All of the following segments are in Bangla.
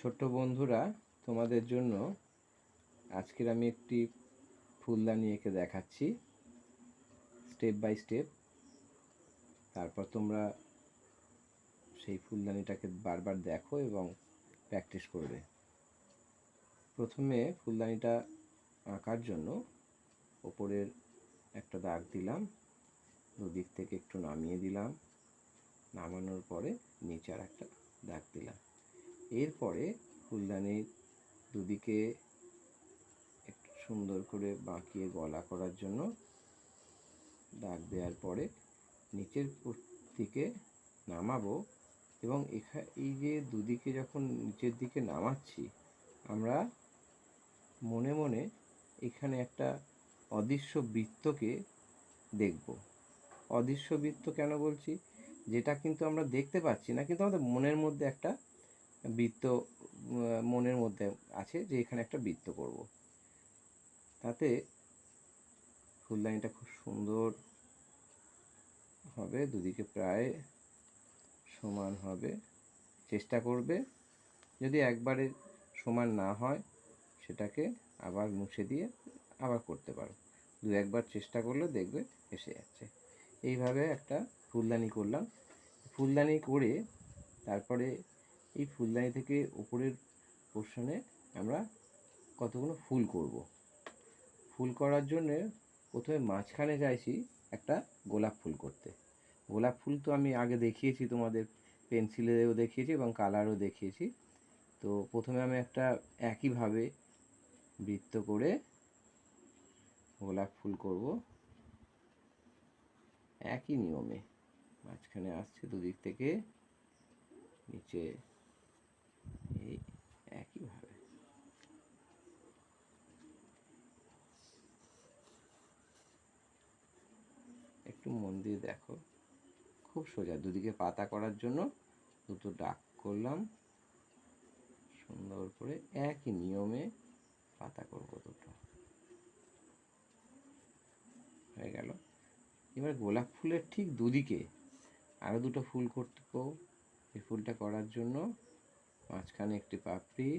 ছোট্ট বন্ধুরা, তোমাদের জন্য আজকের আমি একটি ফুলদানি এঁকে দেখাচ্ছি স্টেপ বাই স্টেপ। তারপর তোমরা সেই ফুলদানিটাকে বারবার দেখো এবং প্র্যাকটিস করবে। প্রথমে ফুলদানিটা আঁকার জন্য ওপরের একটা দাগ দিলাম, দুদিক থেকে একটু নামিয়ে দিলাম, নামানোর পরে নিচে আর একটা দাগ দিলাম। এরপরে ফুলদানির দুদিকে একটু সুন্দর করে বাঁকিয়ে গলা করার জন্য দাগ দেওয়ার পরে নিচের দিকে নামাবো এবং এই যে দুদিকে যখন নিচের দিকে নামাচ্ছি আমরা মনে মনে এখানে একটা অদৃশ্য বৃত্তকে দেখব। অদৃশ্য বৃত্ত কেন বলছি? যেটা কিন্তু আমরা দেখতে পাচ্ছি না, কিন্তু আমাদের মনের মধ্যে একটা বৃত্ত মনের মধ্যে আছে যে এখানে একটা বৃত্ত করব। তাতে ফুলদানিটা খুব সুন্দর হবে, দুদিকে প্রায় সমান হবে। চেষ্টা করবে, যদি একবারে সমান না হয় সেটাকে আবার মুছে দিয়ে আবার করতে পারো। দু একবার চেষ্টা করলে দেখবে এসে যাচ্ছে। এইভাবে একটা ফুলদানি করলাম। ফুলদানি করে তারপরে এই ফুলদানি থেকে উপরের পোর্শনে আমরা কতগুলো ফুল করব। ফুল করার জন্যে প্রথমে মাঝখানে চাইছি একটা গোলাপ ফুল করতে। গোলাপ ফুল তো আমি আগে দেখিয়েছি, তোমাদের পেন্সিলেও দেখিয়েছি এবং কালারও দেখিয়েছি। তো প্রথমে আমি একটা একইভাবে বৃত্ত করে গোলাপ ফুল করব, একই নিয়মে মাঝখানে আসছে দুদিক থেকে নিচে, এই একইভাবে। একটু মন দিয়ে দেখো, খুব সোজা। দুদিকে পাতা করার জন্য দুটো ডাক করলাম, সুন্দর করে একই নিয়মে পাতা করব, দুটো হয়ে গেল। এবার গোলাপ ফুলের ঠিক দুদিকে আরও দুটো ফুল করতে। এই ফুলটা করার জন্য মাঝখানে একটি পাপড়ি,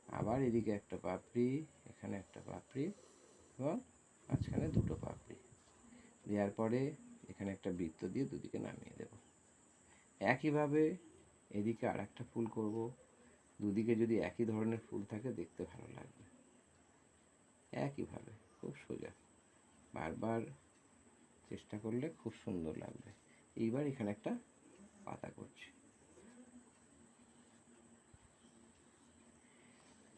আবার এদিকে একটা পাপড়ি, এখানে একটা পাপড়ি এবং মাঝখানে দুটো পাপড়ি দেওয়ার পরে এখানে একটা বৃত্ত দিয়ে দুদিকে নামিয়ে দেব। একইভাবে এদিকে আর একটা ফুল করব। দুদিকে যদি একই ধরনের ফুল থাকে দেখতে ভালো লাগবে। একইভাবে খুব সোজা, বারবার চেষ্টা করলে খুব সুন্দর লাগবে। এইবার এখানে একটা পাতা করছি।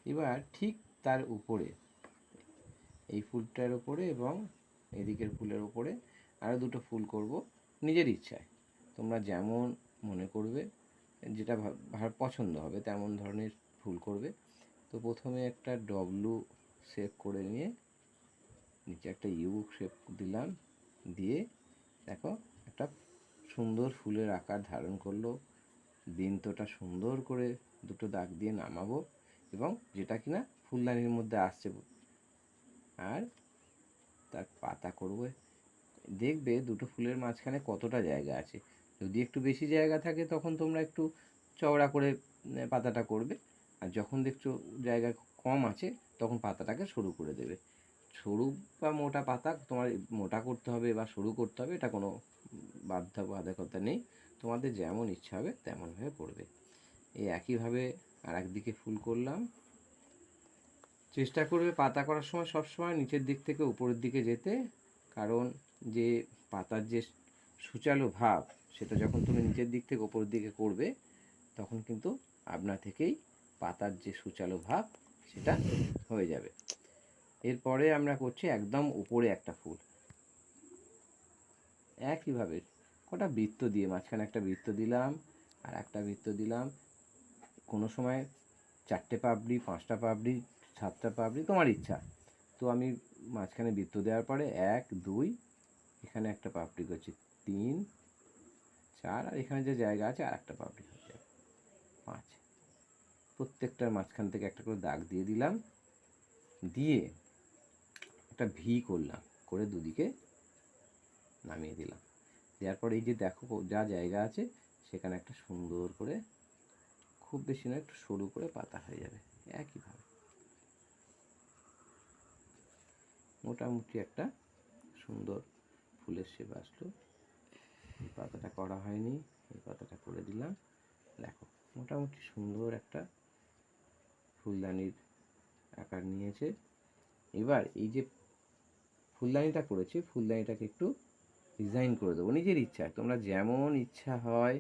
এবার ঠিক তার উপরে, এই ফুলটার উপরে এবং এদিকের ফুলের উপরে আরও দুটো ফুল করব নিজের ইচ্ছায়। তোমরা যেমন মনে করবে, যেটা পছন্দ হবে তেমন ধরনের ফুল করবে। তো প্রথমে একটা ডব্লু শেপ করে নিয়ে নিচে একটা ইউ শেপ দিলাম, দিয়ে দেখো একটা সুন্দর ফুলের আকার ধারণ করলো। বৃন্তটা সুন্দর করে দুটো দাগ দিয়ে নামাবো এবং যেটা কিনা ফুলদানির মধ্যে আসছে, আর তার পাতা করব। দেখবে দুটো ফুলের মাঝখানে কতটা জায়গা আছে। যদি একটু বেশি জায়গা থাকে তখন তোমরা একটু চওড়া করে পাতাটা করবে, আর যখন দেখছো জায়গা কম আছে তখন পাতাটাকে সরু করে দেবে। সরু বা মোটা পাতা তোমার মোটা করতে হবে বা সরু করতে হবে, এটা কোনো বাধ্যবাধকতা নেই। তোমাদের যেমন ইচ্ছা হবে তেমনভাবে করবে। এই একইভাবে আর একদিকে ফুল করলাম। চেষ্টা করবে পাতা করার সময় সবসময় নিচের দিক থেকে উপরের দিকে যেতে, কারণ যে পাতার যে সূচালো ভাব সেটা যখন তুমি নিচের দিক থেকে উপরের দিকে করবে তখন কিন্তু আপনা থেকেই পাতার যে সূচালো ভাব সেটা হয়ে যাবে। এরপরে আমরা করছি একদম উপরে একটা ফুল। একইভাবে কটা বৃত্ত দিয়ে মাঝখানে একটা বৃত্ত দিলাম, আর একটা বৃত্ত দিলাম। কোনো সময় 4টে পাপড়ি, 5টা পাপড়ি, 7টা পাপড়ি, তোমার ইচ্ছা। তো আমি মাঝখানে বৃত্ত দেওয়ার পরে 1 2, এখানে একটা পাপড়ি করছি 3 4, আর এখানে যে জায়গা আছে আর একটা পাপড়ি হয়ে যাবে 5। প্রত্যেকটার মাঝখান থেকে একটা করে দাগ দিয়ে দিলাম, দিয়ে একটা ভি করলাম, করে দুদিকে নামিয়ে দিলাম। দেওয়ার পরে এই যে দেখো যা জায়গা আছে সেখানে একটা সুন্দর করে খুব বেশি না, একটু সরু করে পাতা হয়ে যাবে। একইভাবে মোটামুটি একটা সুন্দর ফুলের শেপ আসলো। এই পাতাটা করা হয়নি, এই পাতাটা করে দিলাম। দেখো মোটামুটি সুন্দর একটা ফুলদানির আকার নিয়েছে। এবার এই যে ফুলদানিটা করেছি, ফুলদানিটাকে একটু ডিজাইন করে দেবো নিজের ইচ্ছায়। তোমরা যেমন ইচ্ছা হয়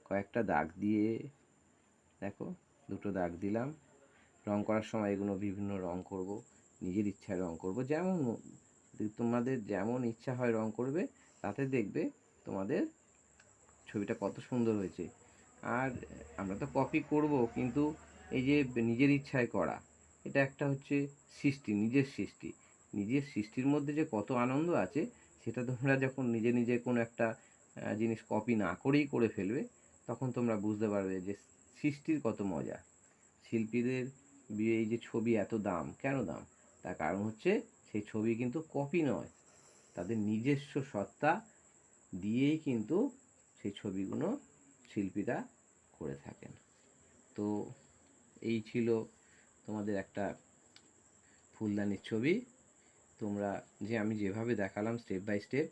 কয়েকটা দাগ দিয়ে, দেখো দুটো দাগ দিলাম। রং করার সময় এগুলো বিভিন্ন রং করব, নিজের ইচ্ছায় রং করব, যেমন তোমাদের যেমন ইচ্ছা হয় রং করবে। তাতে দেখবে তোমাদের ছবিটা কত সুন্দর হয়েছে। আর আমরা তো কপি করব, কিন্তু এই যে নিজের ইচ্ছায় করা, এটা একটা হচ্ছে সৃষ্টি, নিজের সৃষ্টি। নিজের সৃষ্টির মধ্যে যে কত আনন্দ আছে, সেটা তোমরা যখন নিজে নিজে কোনো একটা জিনিস কপি না করেই করে ফেলবে, তখন তোমরা বুঝতে পারবে যে সৃষ্টির কত মজা। শিল্পীদের এই যে ছবি এত দাম, কেন দাম? তার কারণ হচ্ছে সেই ছবি কিন্তু কপি নয়, তাদের নিজস্ব সত্তা দিয়েই কিন্তু সেই ছবিগুলো শিল্পীরা করে থাকেন। তো এই ছিল তোমাদের একটা ফুলদানির ছবি। তোমরা যে আমি যেভাবে দেখালাম স্টেপ বাই স্টেপ,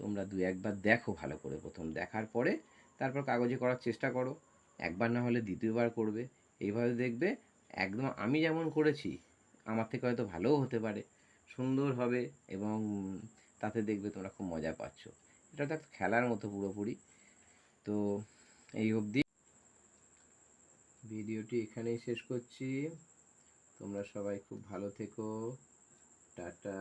তোমরা দু একবার দেখো ভালো করে। প্রথম দেখার পরে তারপর কাগজে করার চেষ্টা করো, একবার না হলে দ্বিতীয়বার করবে। এইভাবে দেখবে একদম আমি যেমন করেছি আমার থেকে হয়তো ভালোও হতে পারে, সুন্দর হবে, এবং তাতে দেখবে তোমরা খুব মজা পাচ্ছ। এটা তো একটা খেলার মতো পুরোপুরি। তো এই অবধি ভিডিওটি এখানেই শেষ করছি। তোমরা সবাই খুব ভালো থেকো। টাটা।